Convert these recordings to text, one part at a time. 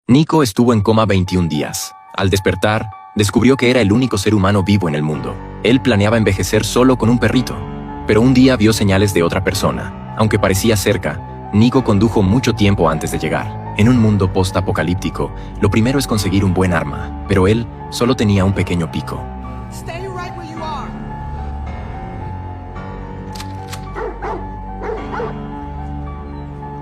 Nico estuvo en coma 21 días. Al despertar, descubrió que era el único ser humano vivo en el mundo. Él planeaba envejecer solo con un perrito, pero un día vio señales de otra persona. Aunque parecía cerca, Nico condujo mucho tiempo antes de llegar. En un mundo post-apocalíptico, lo primero es conseguir un buen arma, pero él solo tenía un pequeño pico. Stay right where you are.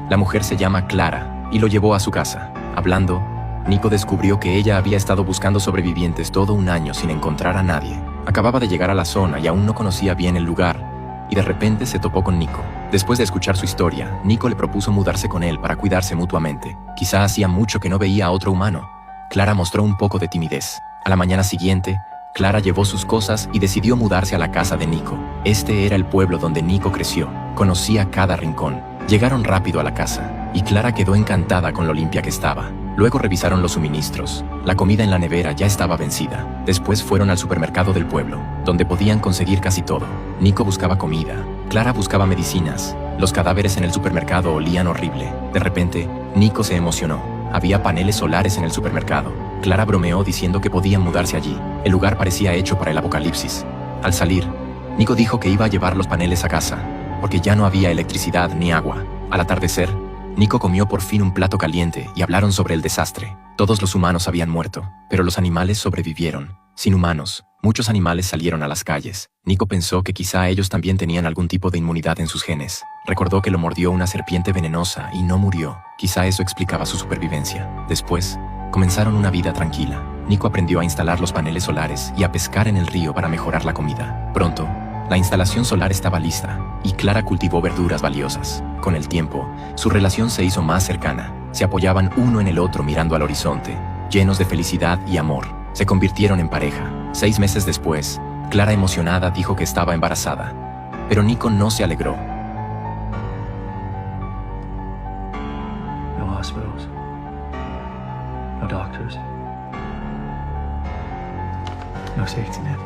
La mujer se llama Clara y lo llevó a su casa. Hablando, Nico descubrió que ella había estado buscando sobrevivientes todo un año sin encontrar a nadie. Acababa de llegar a la zona y aún no conocía bien el lugar, y de repente se topó con Nico. Después de escuchar su historia, Nico le propuso mudarse con él para cuidarse mutuamente. Quizá hacía mucho que no veía a otro humano. Clara mostró un poco de timidez. A la mañana siguiente, Clara llevó sus cosas y decidió mudarse a la casa de Nico. Este era el pueblo donde Nico creció. Conocía cada rincón. Llegaron rápido a la casa, y Clara quedó encantada con lo limpia que estaba. Luego revisaron los suministros. La comida en la nevera ya estaba vencida. Después fueron al supermercado del pueblo, donde podían conseguir casi todo. Nico buscaba comida. Clara buscaba medicinas. Los cadáveres en el supermercado olían horrible. De repente, Nico se emocionó. Había paneles solares en el supermercado. Clara bromeó diciendo que podían mudarse allí. El lugar parecía hecho para el apocalipsis. Al salir, Nico dijo que iba a llevar los paneles a casa, porque ya no había electricidad ni agua. Al atardecer, Nico comió por fin un plato caliente y hablaron sobre el desastre. Todos los humanos habían muerto, pero los animales sobrevivieron. Sin humanos, muchos animales salieron a las calles. Nico pensó que quizá ellos también tenían algún tipo de inmunidad en sus genes. Recordó que lo mordió una serpiente venenosa y no murió. Quizá eso explicaba su supervivencia. Después, comenzaron una vida tranquila. Nico aprendió a instalar los paneles solares y a pescar en el río para mejorar la comida. Pronto, la instalación solar estaba lista, y Clara cultivó verduras valiosas. Con el tiempo, su relación se hizo más cercana. Se apoyaban uno en el otro mirando al horizonte, llenos de felicidad y amor. Se convirtieron en pareja. 6 meses después, Clara emocionada dijo que estaba embarazada. Pero Nico no se alegró. No hospitals. No doctors. No safety net.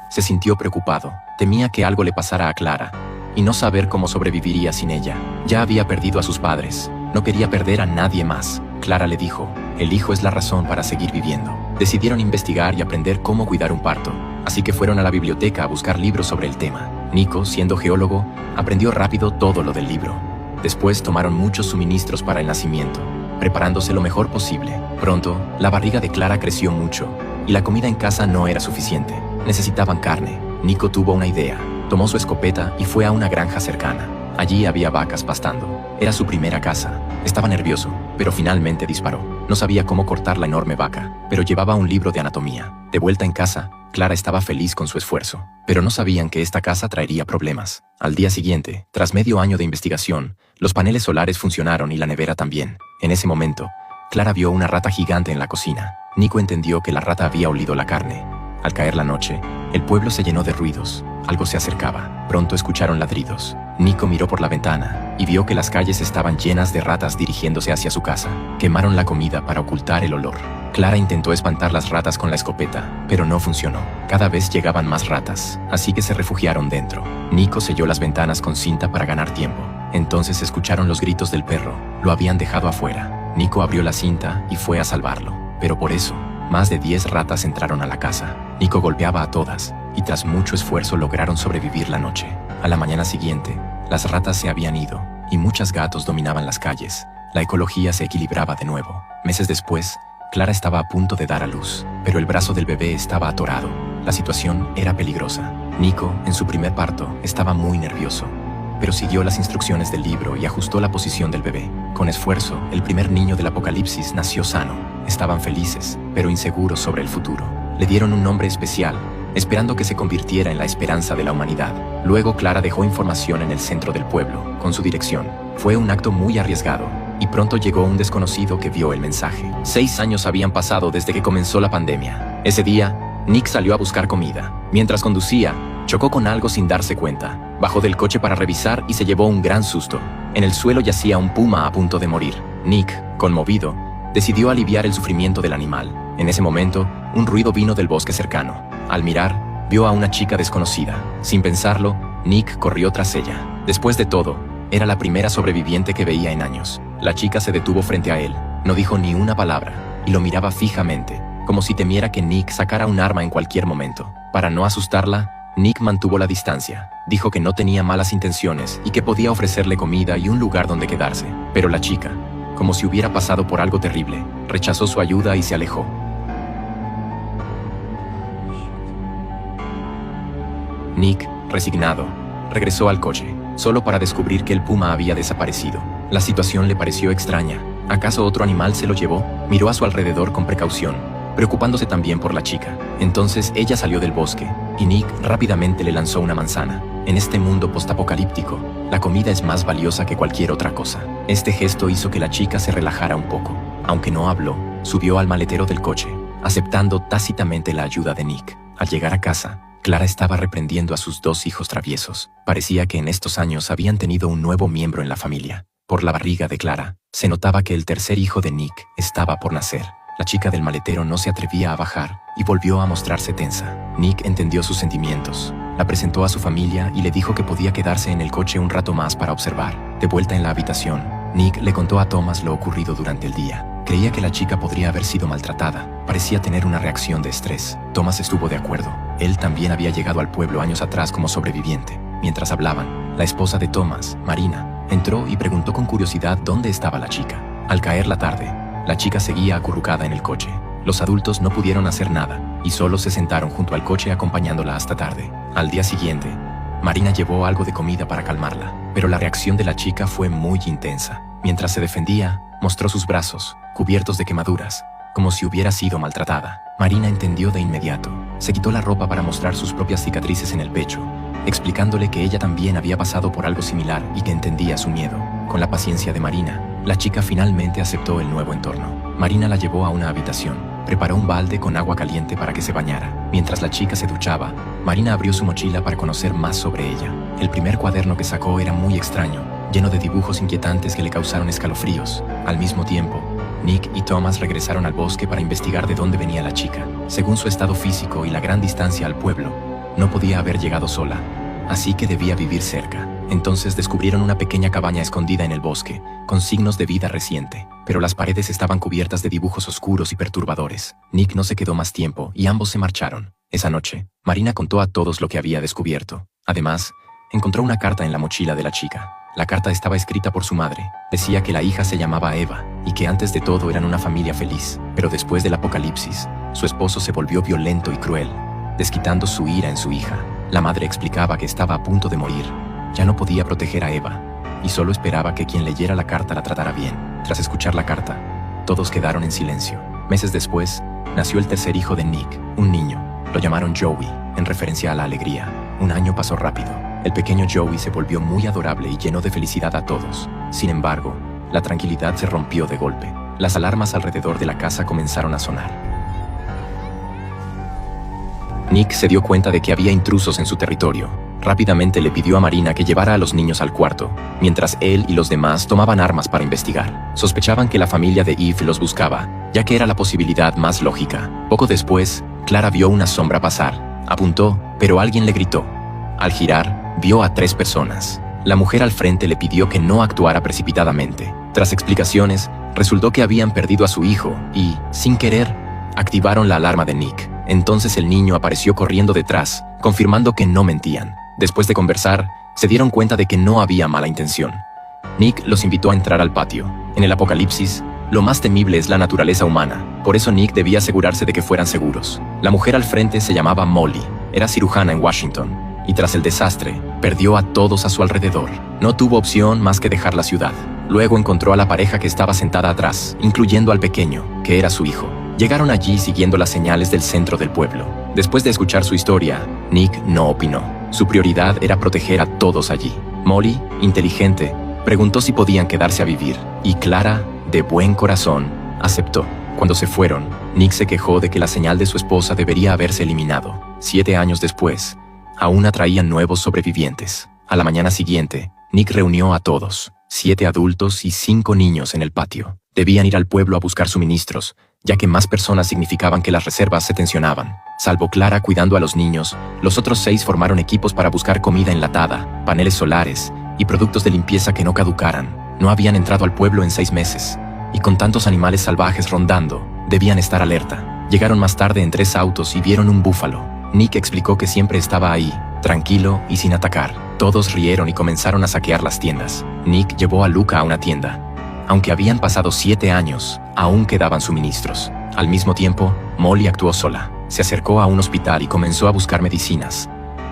Se sintió preocupado. Temía que algo le pasara a Clara y no saber cómo sobreviviría sin ella. Ya había perdido a sus padres. No quería perder a nadie más. Clara le dijo, el hijo es la razón para seguir viviendo. Decidieron investigar y aprender cómo cuidar un parto. Así que fueron a la biblioteca a buscar libros sobre el tema. Nico, siendo geólogo, aprendió rápido todo lo del libro. Después tomaron muchos suministros para el nacimiento, preparándose lo mejor posible. Pronto, la barriga de Clara creció mucho y la comida en casa no era suficiente. Necesitaban carne. Nico tuvo una idea. Tomó su escopeta y fue a una granja cercana. Allí había vacas pastando. Era su primera caza. Estaba nervioso, pero finalmente disparó. No sabía cómo cortar la enorme vaca, pero llevaba un libro de anatomía. De vuelta en casa, Clara estaba feliz con su esfuerzo, pero no sabían que esta caza traería problemas. Al día siguiente, tras medio año de investigación, los paneles solares funcionaron y la nevera también. En ese momento, Clara vio una rata gigante en la cocina. Nico entendió que la rata había olido la carne. Al caer la noche, el pueblo se llenó de ruidos. Algo se acercaba. Pronto escucharon ladridos. Nico miró por la ventana y vio que las calles estaban llenas de ratas dirigiéndose hacia su casa. Quemaron la comida para ocultar el olor. Clara intentó espantar las ratas con la escopeta, pero no funcionó. Cada vez llegaban más ratas, así que se refugiaron dentro. Nico selló las ventanas con cinta para ganar tiempo. Entonces escucharon los gritos del perro. Lo habían dejado afuera. Nico abrió la cinta y fue a salvarlo. Pero por eso, más de 10 ratas entraron a la casa. Nico golpeaba a todas, y tras mucho esfuerzo lograron sobrevivir la noche. A la mañana siguiente, las ratas se habían ido, y muchos gatos dominaban las calles. La ecología se equilibraba de nuevo. Meses después, Clara estaba a punto de dar a luz, pero el brazo del bebé estaba atorado. La situación era peligrosa. Nico, en su primer parto, estaba muy nervioso, pero siguió las instrucciones del libro y ajustó la posición del bebé. Con esfuerzo, el primer niño del apocalipsis nació sano. Estaban felices, pero inseguros sobre el futuro. Le dieron un nombre especial, esperando que se convirtiera en la esperanza de la humanidad. Luego Clara dejó información en el centro del pueblo, con su dirección. Fue un acto muy arriesgado, y pronto llegó un desconocido que vio el mensaje. 6 años habían pasado desde que comenzó la pandemia. Ese día, Nick salió a buscar comida. Mientras conducía, chocó con algo sin darse cuenta. Bajó del coche para revisar y se llevó un gran susto. En el suelo yacía un puma a punto de morir. Nick, conmovido, decidió aliviar el sufrimiento del animal. En ese momento, un ruido vino del bosque cercano. Al mirar, vio a una chica desconocida. Sin pensarlo, Nick corrió tras ella. Después de todo, Era la primera sobreviviente que veía en años. La chica se detuvo frente a él, no dijo ni una palabra, y lo miraba fijamente, como si temiera que Nick sacara un arma en cualquier momento. Para no asustarla, Nick mantuvo la distancia. Dijo que no tenía malas intenciones y que podía ofrecerle comida y un lugar donde quedarse. Pero la chica, como si hubiera pasado por algo terrible, rechazó su ayuda y se alejó. Nick, resignado, regresó al coche, solo para descubrir que el puma había desaparecido. La situación le pareció extraña. ¿Acaso otro animal se lo llevó? Miró a su alrededor con precaución, preocupándose también por la chica. Entonces ella salió del bosque, y Nick rápidamente le lanzó una manzana. En este mundo postapocalíptico, la comida es más valiosa que cualquier otra cosa. Este gesto hizo que la chica se relajara un poco. Aunque no habló, subió al maletero del coche, aceptando tácitamente la ayuda de Nick. Al llegar a casa, Clara estaba reprendiendo a sus 2 hijos traviesos. Parecía que en estos años habían tenido un nuevo miembro en la familia. Por la barriga de Clara, se notaba que el tercer hijo de Nick estaba por nacer. La chica del maletero no se atrevía a bajar y volvió a mostrarse tensa. Nick entendió sus sentimientos. La presentó a su familia y le dijo que podía quedarse en el coche un rato más para observar. De vuelta en la habitación, Nick le contó a Thomas lo ocurrido durante el día. Creía que la chica podría haber sido maltratada. Parecía tener una reacción de estrés. Thomas estuvo de acuerdo. Él también había llegado al pueblo años atrás como sobreviviente. Mientras hablaban, la esposa de Thomas, Marina, entró y preguntó con curiosidad dónde estaba la chica. Al caer la tarde, la chica seguía acurrucada en el coche. Los adultos no pudieron hacer nada y solo se sentaron junto al coche acompañándola hasta tarde. Al día siguiente, Marina llevó algo de comida para calmarla, pero la reacción de la chica fue muy intensa. Mientras se defendía, mostró sus brazos, cubiertos de quemaduras, como si hubiera sido maltratada. Marina entendió de inmediato. Se quitó la ropa para mostrar sus propias cicatrices en el pecho, explicándole que ella también había pasado por algo similar y que entendía su miedo. Con la paciencia de Marina, la chica finalmente aceptó el nuevo entorno. Marina la llevó a una habitación, preparó un balde con agua caliente para que se bañara. Mientras la chica se duchaba, Marina abrió su mochila para conocer más sobre ella. El primer cuaderno que sacó era muy extraño, lleno de dibujos inquietantes que le causaron escalofríos. Al mismo tiempo, Nick y Thomas regresaron al bosque para investigar de dónde venía la chica. Según su estado físico y la gran distancia al pueblo, no podía haber llegado sola, así que debía vivir cerca. Entonces descubrieron una pequeña cabaña escondida en el bosque, con signos de vida reciente, pero las paredes estaban cubiertas de dibujos oscuros y perturbadores. Nick no se quedó más tiempo y ambos se marcharon. Esa noche, Marina contó a todos lo que había descubierto. Además, encontró una carta en la mochila de la chica. La carta estaba escrita por su madre. Decía que la hija se llamaba Eva y que antes de todo eran una familia feliz. Pero después del apocalipsis, su esposo se volvió violento y cruel, desquitando su ira en su hija. La madre explicaba que estaba a punto de morir. Ya no podía proteger a Eva y solo esperaba que quien leyera la carta la tratara bien. Tras escuchar la carta, todos quedaron en silencio. Meses después, nació el tercer hijo de Nick, un niño. Lo llamaron Joey, en referencia a la alegría. Un año pasó rápido. El pequeño Joey se volvió muy adorable y llenó de felicidad a todos. Sin embargo, la tranquilidad se rompió de golpe. Las alarmas alrededor de la casa comenzaron a sonar. Nick se dio cuenta de que había intrusos en su territorio. Rápidamente le pidió a Marina que llevara a los niños al cuarto, mientras él y los demás tomaban armas para investigar. Sospechaban que la familia de Eve los buscaba, ya que era la posibilidad más lógica. Poco después, Clara vio una sombra pasar. Apuntó, pero alguien le gritó. Al girar, vio a 3 personas. La mujer al frente le pidió que no actuara precipitadamente. Tras explicaciones, resultó que habían perdido a su hijo y, sin querer, activaron la alarma de Nick. Entonces el niño apareció corriendo detrás, confirmando que no mentían. Después de conversar, se dieron cuenta de que no había mala intención. Nick los invitó a entrar al patio. En el apocalipsis, lo más temible es la naturaleza humana. Por eso Nick debía asegurarse de que fueran seguros. La mujer al frente se llamaba Molly. Era cirujana en Washington. Y tras el desastre, perdió a todos a su alrededor. No tuvo opción más que dejar la ciudad. Luego encontró a la pareja que estaba sentada atrás, incluyendo al pequeño, que era su hijo. Llegaron allí siguiendo las señales del centro del pueblo. Después de escuchar su historia, Nick no opinó. Su prioridad era proteger a todos allí. Molly, inteligente, preguntó si podían quedarse a vivir, y Clara, de buen corazón, aceptó. Cuando se fueron, Nick se quejó de que la señal de su esposa debería haberse eliminado. 7 años después, aún atraían nuevos sobrevivientes. A la mañana siguiente, Nick reunió a todos, 7 adultos y 5 niños en el patio. Debían ir al pueblo a buscar suministros, ya que más personas significaban que las reservas se tensionaban. Salvo Clara cuidando a los niños, los otros 6 formaron equipos para buscar comida enlatada, paneles solares y productos de limpieza que no caducaran. No habían entrado al pueblo en 6 meses, y con tantos animales salvajes rondando, debían estar alerta. Llegaron más tarde en 3 autos y vieron un búfalo. Nick explicó que siempre estaba ahí, tranquilo y sin atacar. Todos rieron y comenzaron a saquear las tiendas. Nick llevó a Luca a una tienda. Aunque habían pasado 7 años, aún quedaban suministros. Al mismo tiempo, Molly actuó sola. Se acercó a un hospital y comenzó a buscar medicinas.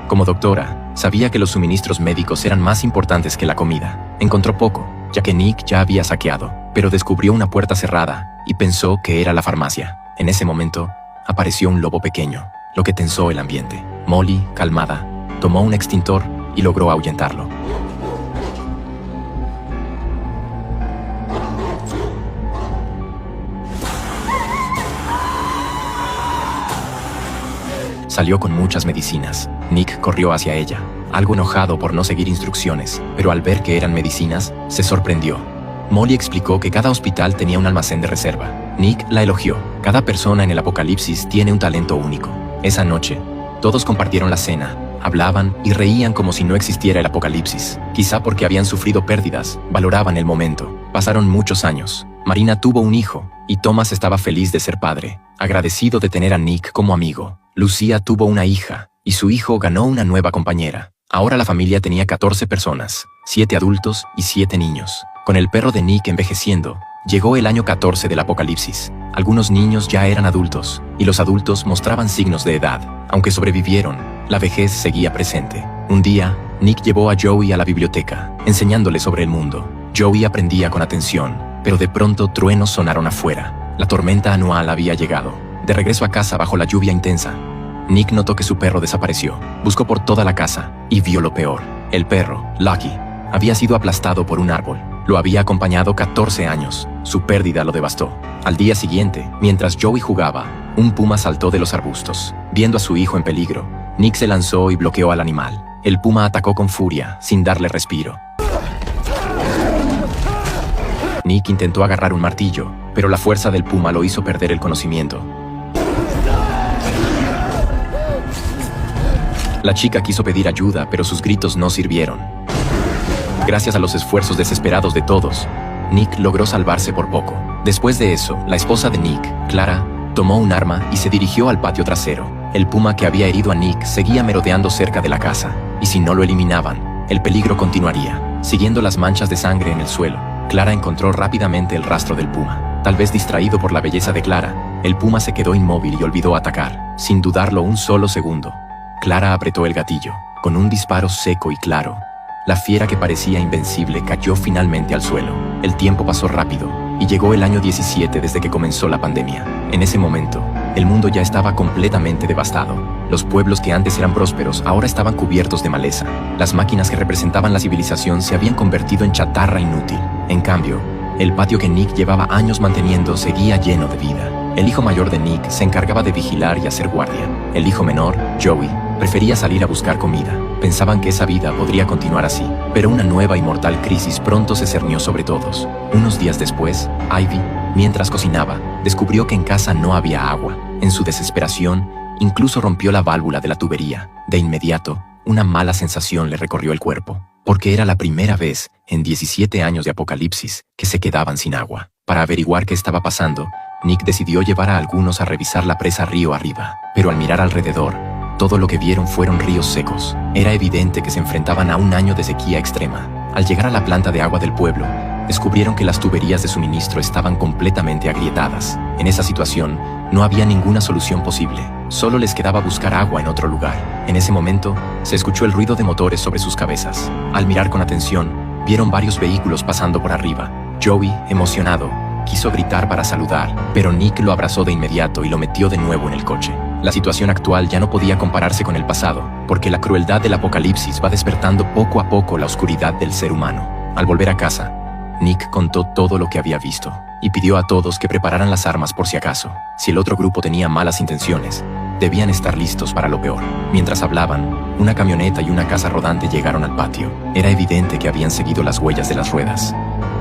Como doctora, sabía que los suministros médicos eran más importantes que la comida. Encontró poco, ya que Nick ya había saqueado, pero descubrió una puerta cerrada y pensó que era la farmacia. En ese momento, apareció un lobo pequeño, lo que tensó el ambiente. Molly, calmada, tomó un extintor y logró ahuyentarlo. Salió con muchas medicinas. Nick corrió hacia ella, algo enojado por no seguir instrucciones, pero al ver que eran medicinas, se sorprendió. Molly explicó que cada hospital tenía un almacén de reserva. Nick la elogió. Cada persona en el apocalipsis tiene un talento único. Esa noche, todos compartieron la cena, hablaban y reían como si no existiera el apocalipsis. Quizá porque habían sufrido pérdidas, valoraban el momento. Pasaron muchos años. Marina tuvo un hijo, y Thomas estaba feliz de ser padre, agradecido de tener a Nick como amigo. Lucía tuvo una hija, y su hijo ganó una nueva compañera. Ahora la familia tenía 14 personas, 7 adultos y 7 niños. Con el perro de Nick envejeciendo, llegó el año 14 del apocalipsis. Algunos niños ya eran adultos, y los adultos mostraban signos de edad. Aunque sobrevivieron, la vejez seguía presente. Un día, Nick llevó a Joey a la biblioteca, enseñándole sobre el mundo. Joey aprendía con atención, pero de pronto truenos sonaron afuera. La tormenta anual había llegado. De regreso a casa bajo la lluvia intensa, Nick notó que su perro desapareció. Buscó por toda la casa y vio lo peor. El perro, Lucky, había sido aplastado por un árbol. Lo había acompañado 14 años. Su pérdida lo devastó. Al día siguiente, mientras Joey jugaba, un puma saltó de los arbustos. Viendo a su hijo en peligro, Nick se lanzó y bloqueó al animal. El puma atacó con furia, sin darle respiro. Nick intentó agarrar un martillo, pero la fuerza del puma lo hizo perder el conocimiento. La chica quiso pedir ayuda, pero sus gritos no sirvieron. Gracias a los esfuerzos desesperados de todos, Nick logró salvarse por poco. Después de eso, la esposa de Nick, Clara, tomó un arma y se dirigió al patio trasero. El puma que había herido a Nick seguía merodeando cerca de la casa, y si no lo eliminaban, el peligro continuaría. Siguiendo las manchas de sangre en el suelo, Clara encontró rápidamente el rastro del puma. Tal vez distraído por la belleza de Clara, el puma se quedó inmóvil y olvidó atacar. Sin dudarlo un solo segundo, Clara apretó el gatillo. Con un disparo seco y claro, la fiera que parecía invencible cayó finalmente al suelo. El tiempo pasó rápido, y llegó el año 17 desde que comenzó la pandemia. En ese momento, el mundo ya estaba completamente devastado. Los pueblos que antes eran prósperos ahora estaban cubiertos de maleza. Las máquinas que representaban la civilización se habían convertido en chatarra inútil. En cambio, el patio que Nick llevaba años manteniendo seguía lleno de vida. El hijo mayor de Nick se encargaba de vigilar y hacer guardia. El hijo menor, Joey, prefería salir a buscar comida. Pensaban que esa vida podría continuar así, pero una nueva y mortal crisis pronto se cernió sobre todos. Unos días después, Ivy, mientras cocinaba, descubrió que en casa no había agua. En su desesperación, incluso rompió la válvula de la tubería. De inmediato, una mala sensación le recorrió el cuerpo, porque era la primera vez en 17 años de apocalipsis que se quedaban sin agua. Para averiguar qué estaba pasando, Nick decidió llevar a algunos a revisar la presa río arriba, pero al mirar alrededor, todo lo que vieron fueron ríos secos. Era evidente que se enfrentaban a un año de sequía extrema. Al llegar a la planta de agua del pueblo, descubrieron que las tuberías de suministro estaban completamente agrietadas. En esa situación, no había ninguna solución posible. Solo les quedaba buscar agua en otro lugar. En ese momento, se escuchó el ruido de motores sobre sus cabezas. Al mirar con atención, vieron varios vehículos pasando por arriba. Joey, emocionado, quiso gritar para saludar, pero Nick lo abrazó de inmediato y lo metió de nuevo en el coche. La situación actual ya no podía compararse con el pasado, porque la crueldad del apocalipsis va despertando poco a poco la oscuridad del ser humano. Al volver a casa, Nick contó todo lo que había visto, y pidió a todos que prepararan las armas por si acaso. Si el otro grupo tenía malas intenciones, debían estar listos para lo peor. Mientras hablaban, una camioneta y una casa rodante llegaron al patio. Era evidente que habían seguido las huellas de las ruedas.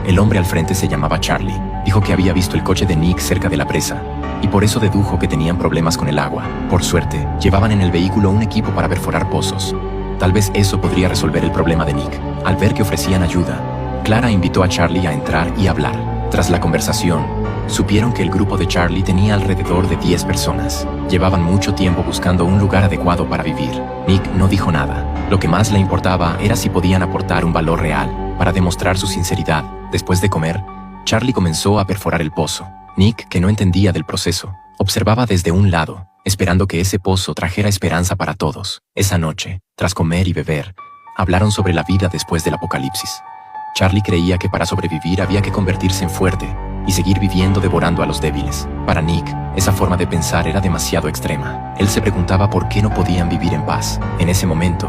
El hombre al frente se llamaba Charlie. Dijo que había visto el coche de Nick cerca de la presa, y por eso dedujo que tenían problemas con el agua. Por suerte, llevaban en el vehículo un equipo para perforar pozos. Tal vez eso podría resolver el problema de Nick. Al ver que ofrecían ayuda, Clara invitó a Charlie a entrar y hablar. Tras la conversación, supieron que el grupo de Charlie tenía alrededor de 10 personas. Llevaban mucho tiempo buscando un lugar adecuado para vivir. Nick no dijo nada. Lo que más le importaba era si podían aportar un valor real para demostrar su sinceridad. Después de comer, Charlie comenzó a perforar el pozo. Nick, que no entendía del proceso, observaba desde un lado, esperando que ese pozo trajera esperanza para todos. Esa noche, tras comer y beber, hablaron sobre la vida después del apocalipsis. Charlie creía que para sobrevivir había que convertirse en fuerte y seguir viviendo devorando a los débiles. Para Nick, esa forma de pensar era demasiado extrema. Él se preguntaba por qué no podían vivir en paz. En ese momento,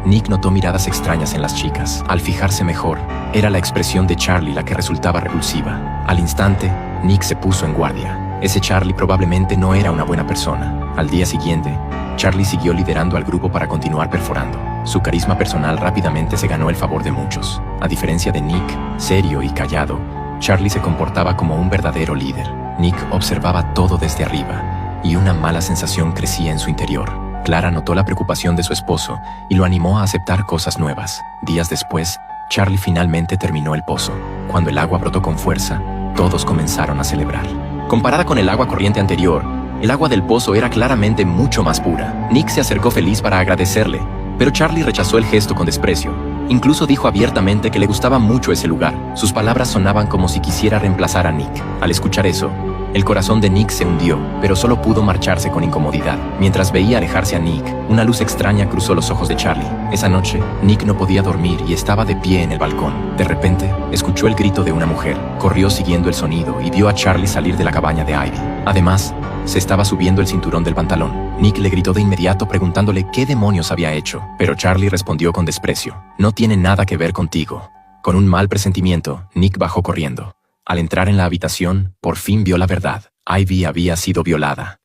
Nick notó miradas extrañas en las chicas. Al fijarse mejor, era la expresión de Charlie la que resultaba repulsiva. Al instante, Nick se puso en guardia. Ese Charlie probablemente no era una buena persona. Al día siguiente, Charlie siguió liderando al grupo para continuar perforando. Su carisma personal rápidamente se ganó el favor de muchos. A diferencia de Nick, serio y callado, Charlie se comportaba como un verdadero líder. Nick observaba todo desde arriba, y una mala sensación crecía en su interior. Clara notó la preocupación de su esposo y lo animó a aceptar cosas nuevas. Días después, Charlie finalmente terminó el pozo. Cuando el agua brotó con fuerza, todos comenzaron a celebrar. Comparada con el agua corriente anterior, el agua del pozo era claramente mucho más pura. Nick se acercó feliz para agradecerle, pero Charlie rechazó el gesto con desprecio. Incluso dijo abiertamente que le gustaba mucho ese lugar. Sus palabras sonaban como si quisiera reemplazar a Nick. Al escuchar eso, el corazón de Nick se hundió, pero solo pudo marcharse con incomodidad. Mientras veía alejarse a Nick, una luz extraña cruzó los ojos de Charlie. Esa noche, Nick no podía dormir y estaba de pie en el balcón. De repente, escuchó el grito de una mujer. Corrió siguiendo el sonido y vio a Charlie salir de la cabaña de Ivy. Además, se estaba subiendo el cinturón del pantalón. Nick le gritó de inmediato preguntándole qué demonios había hecho, pero Charlie respondió con desprecio: «No tiene nada que ver contigo». Con un mal presentimiento, Nick bajó corriendo. Al entrar en la habitación, por fin vio la verdad. Ivy había sido violada.